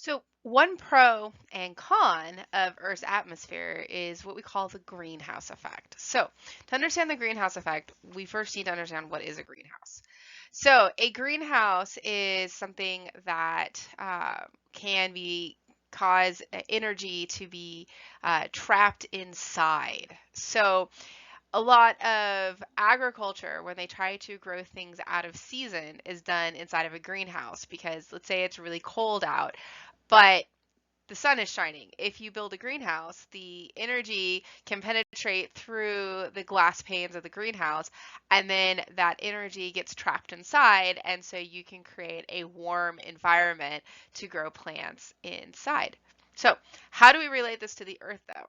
So, one pro and con of Earth's atmosphere is what we call the greenhouse effect. So, to understand the greenhouse effect, we first need to understand what is a greenhouse. So, a greenhouse is something that can be cause energy to be trapped inside. So, a lot of agriculture, when they try to grow things out of season, is done inside of a greenhouse because let's say it's really cold out, but the sun is shining. If you build a greenhouse, the energy can penetrate through the glass panes of the greenhouse, and then that energy gets trapped inside, and so you can create a warm environment to grow plants inside. So, how do we relate this to the Earth, though?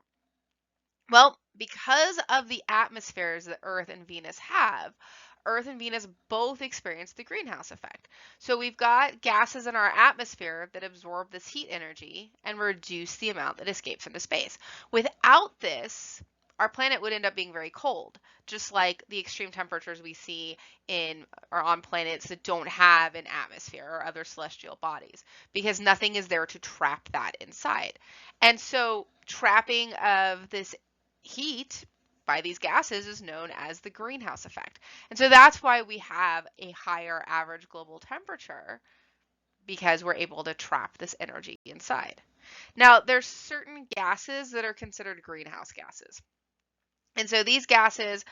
Well, because of the atmospheres that Earth and Venus have, Earth and Venus both experience the greenhouse effect. So we've got gases in our atmosphere that absorb this heat energy and reduce the amount that escapes into space. Without this, our planet would end up being very cold, just like the extreme temperatures we see in or on planets that don't have an atmosphere or other celestial bodies, because nothing is there to trap that inside. And so trapping of this heat by these gases is known as the greenhouse effect. And so that's why we have a higher average global temperature, because we're able to trap this energy inside. Now, there's certain gases that are considered greenhouse gases. And so these gases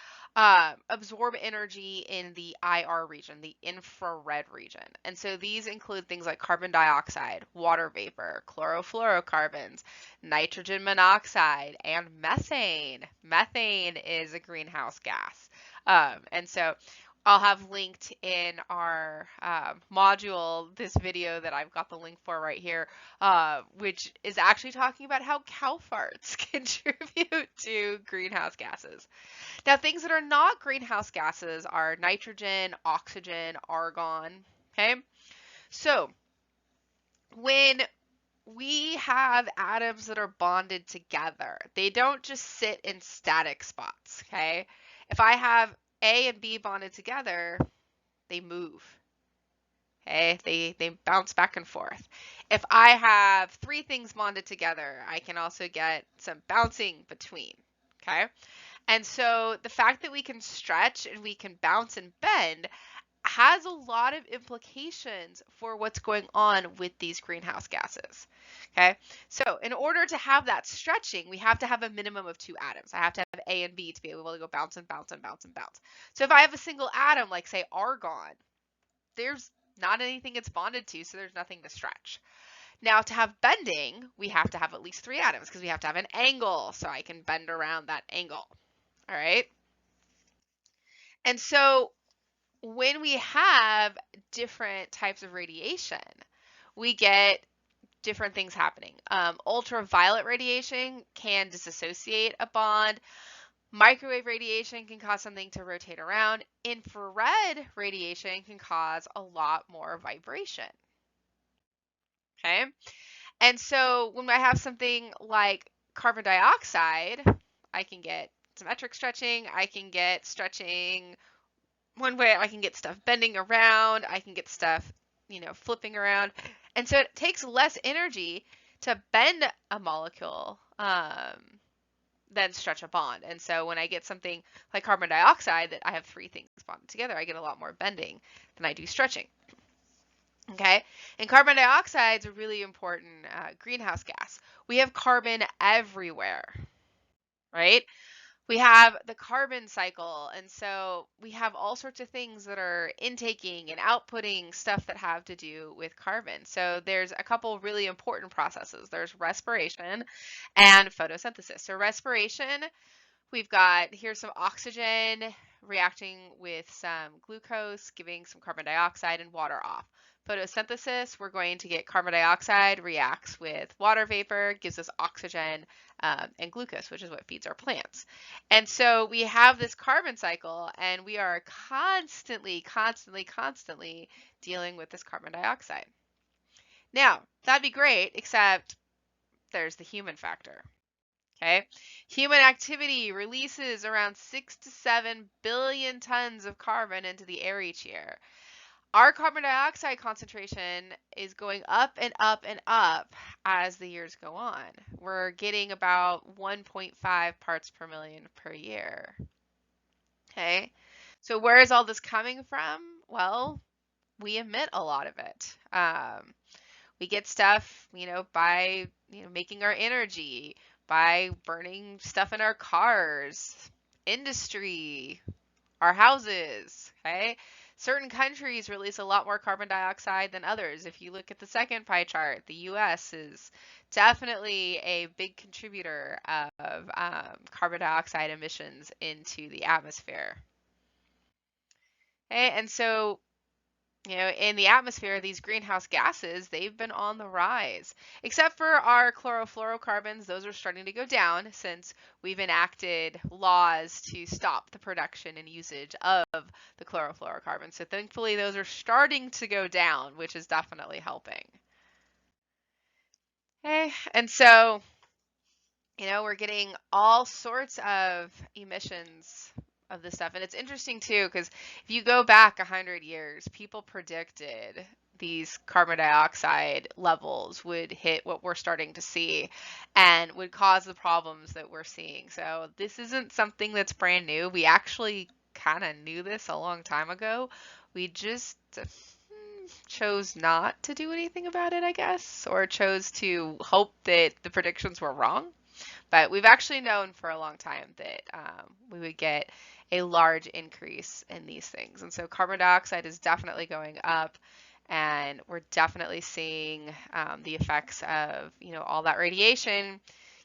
absorb energy in the IR region, the infrared region. And so these include things like carbon dioxide, water vapor, chlorofluorocarbons, nitrogen monoxide, and methane. Methane is a greenhouse gas. And so I'll have linked in our module this video that I've got the link for right here, which is actually talking about how cow farts contribute to greenhouse gases. Now, things that are not greenhouse gases are nitrogen, oxygen, argon. Okay, so when we have atoms that are bonded together, they don't just sit in static spots. Okay, if I have A and B bonded together, they move. Okay, they bounce back and forth. If I have three things bonded together, I can also get some bouncing between. Okay, and so the fact that we can stretch and we can bounce and bend has a lot of implications for what's going on with these greenhouse gases. Okay, so in order to have that stretching, we have to have a minimum of two atoms. I have to have A and B to be able to go bounce and bounce and bounce and bounce. So if I have a single atom, like say argon, there's not anything it's bonded to, so there's nothing to stretch. Now, to have bending, we have to have at least three atoms because we have to have an angle, so I can bend around that angle. All right. And so when we have different types of radiation, we get different things happening. Ultraviolet radiation can disassociate a bond. Microwave radiation can cause something to rotate around. Infrared radiation can cause a lot more vibration. Okay. And so when I have something like carbon dioxide, I can get symmetric stretching. I can get stretching one way. I can get stuff bending around. I can get stuff, flipping around. And so it takes less energy to bend a molecule than stretch a bond. And so when I get something like carbon dioxide that I have three things bonded together, I get a lot more bending than I do stretching. Okay, and carbon dioxide is a really important greenhouse gas. We have carbon everywhere, right? We have the carbon cycle, and so we have all sorts of things that are intaking and outputting stuff that have to do with carbon. So there's a couple really important processes. There's respiration and photosynthesis. So respiration, we've got here's some oxygen reacting with some glucose, giving some carbon dioxide and water off. Photosynthesis, we're going to get carbon dioxide, reacts with water vapor, gives us oxygen and glucose, which is what feeds our plants. And so we have this carbon cycle, and we are constantly dealing with this carbon dioxide. Now, that'd be great, except there's the human factor. Okay, human activity releases around 6 to 7 billion tons of carbon into the air each year. Our carbon dioxide concentration is going up and up and up as the years go on. We're getting about 1.5 parts per million per year. Okay. So where is all this coming from? Well, we emit a lot of it. We get stuff, by, making our energy, by burning stuff in our cars, industry, our houses, okay? Certain countries release a lot more carbon dioxide than others. If you look at the second pie chart, the US is definitely a big contributor of carbon dioxide emissions into the atmosphere. Okay, and so in the atmosphere, these greenhouse gases, they've been on the rise. Except for our chlorofluorocarbons, those are starting to go down since we've enacted laws to stop the production and usage of the chlorofluorocarbons. So thankfully, those are starting to go down, which is definitely helping. Okay, and so we're getting all sorts of emissions of this stuff. And it's interesting too, because if you go back 100 years, people predicted these carbon dioxide levels would hit what we're starting to see and would cause the problems that we're seeing. So this isn't something that's brand new. We actually kind of knew this a long time ago. We just chose not to do anything about it, I guess, or chose to hope that the predictions were wrong. But we've actually known for a long time that we would get a large increase in these things. And so carbon dioxide is definitely going up, and we're definitely seeing the effects of, all that radiation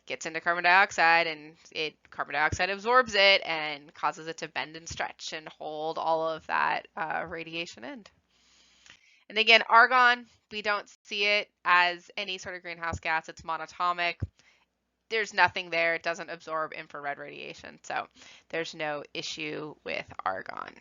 gets into carbon dioxide, and carbon dioxide absorbs it and causes it to bend and stretch and hold all of that radiation in. And again, argon, we don't see it as any sort of greenhouse gas. It's monatomic. There's nothing there. It doesn't absorb infrared radiation. So there's no issue with argon.